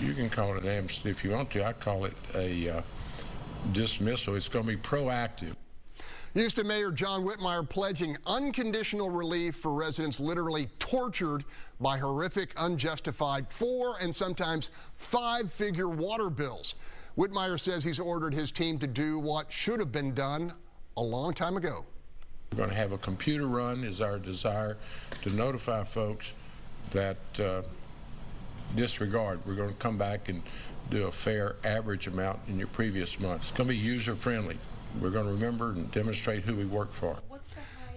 You can call it an amnesty if you want to. I call it a dismissal. It's going to be proactive. Houston Mayor John Whitmire pledging unconditional relief for residents literally tortured by horrific, unjustified 4- and sometimes 5-figure water bills. Whitmire says he's ordered his team to do what should have been done a long time ago. We're going to have a computer run is our desire to notify folks that disregard. We're going to come back and do a fair average amount in your previous month. It's going to be user-friendly. We're going to remember and demonstrate who we work for.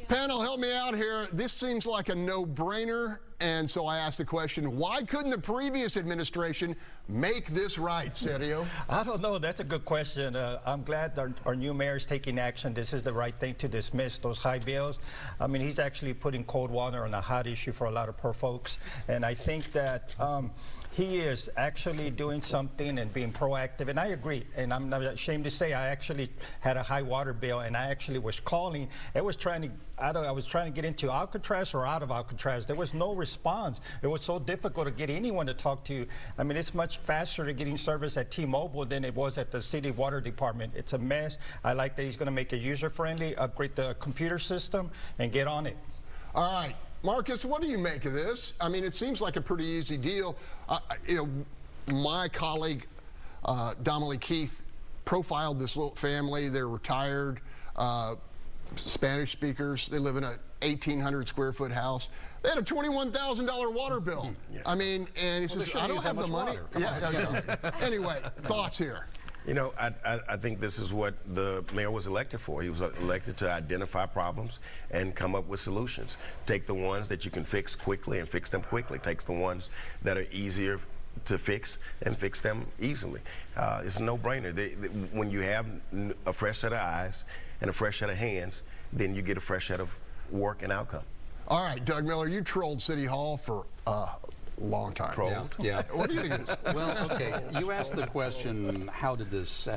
Panel, help me out here. This seems like a no-brainer, and so I asked the question, why couldn't the previous administration make this right, Sergio? I don't know. That's a good question. I'm glad our new mayor is taking action. This is the right thing to dismiss those high bills. I mean, he's actually putting cold water on a hot issue for a lot of poor folks, and I think that he is actually doing something and being proactive, and I agree. And I'm not ashamed to say I actually had a high water bill, and I actually was calling. I was trying to get into Alcatraz or out of Alcatraz. There was no response. It was so difficult to get anyone to talk to. I mean, it's much faster to getting service at T-Mobile than it was at the city water department. It's a mess. I like that he's going to make it user-friendly, upgrade the computer system, and get on it. All right. Marcus, what do you make of this? I mean, it seems like a pretty easy deal. You know, my colleague, Dominique Keith, profiled this little family. They're retired Spanish speakers. They live in a 1,800 square foot house. They had a $21,000 water bill. Yeah. I mean, and he says, I don't have the money. Anyway, thoughts here. You know, I think this is what the mayor was elected for. He was elected to identify problems and come up with solutions. Take the ones that you can fix quickly and fix them quickly. Takes the ones that are easier to fix and fix them easily. It's a no-brainer. When you have a fresh set of eyes and a fresh set of hands, then you get a fresh set of work and outcome. All right, Doug Miller, you trolled City Hall for long time. Trolled? Yeah. What do you think it is? Well, okay, you asked the question, how did this,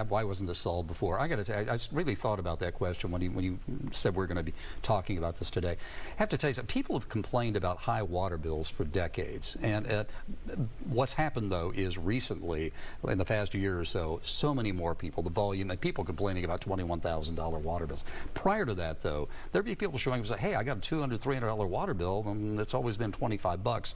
why wasn't this solved before? I got to tell you, I really thought about that question when you said we're going to be talking about this today. I have to tell you something, people have complained about high water bills for decades, and what's happened though is recently, in the past year or so, so many more people, the volume, and people complaining about $21,000 water bills. Prior to that though, there'd be people showing up and say, hey, I got a $200, $300 water bill, and it's always been 25 bucks.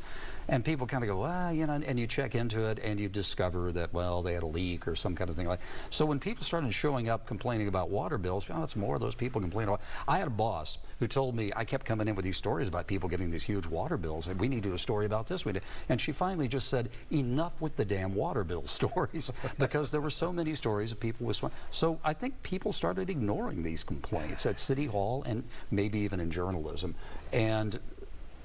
And people kind of go, well, you know, and you check into it and you discover that, well, they had a leak or some kind of thing like that. So when people started showing up complaining about water bills, oh, it's more of those people complaining about. I had a boss who told me, I kept coming in with these stories about people getting these huge water bills, and we need to do a story about this. And she finally just said, enough with the damn water bill stories, because there were so many stories of people with. So I think people started ignoring these complaints at City Hall and maybe even in journalism. And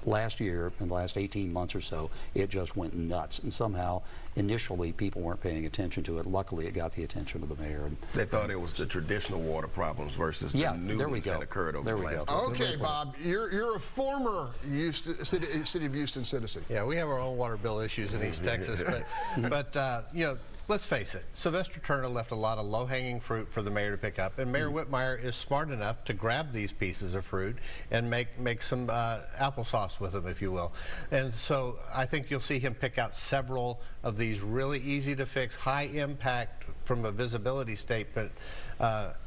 last year, in the last 18 months or so, it just went nuts. And somehow, initially, people weren't paying attention to it. Luckily, it got the attention of the mayor. And they thought it was the traditional water problems versus the new ones that occurred over the last. Okay, Bob, you're a former City of Houston citizen. Yeah, we have our own water bill issues in East Texas, but you know, let's face it, Sylvester Turner left a lot of low-hanging fruit for the mayor to pick up, and Mayor Whitmire is smart enough to grab these pieces of fruit and make some applesauce with them, if you will. And so I think you'll see him pick out several of these really easy-to-fix, high-impact, from a visibility statement,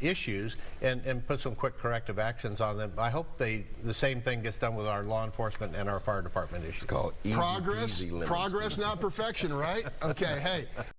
issues, and put some quick corrective actions on them. I hope the same thing gets done with our law enforcement and our fire department issues. It's called progress, not perfection, right? Okay, hey.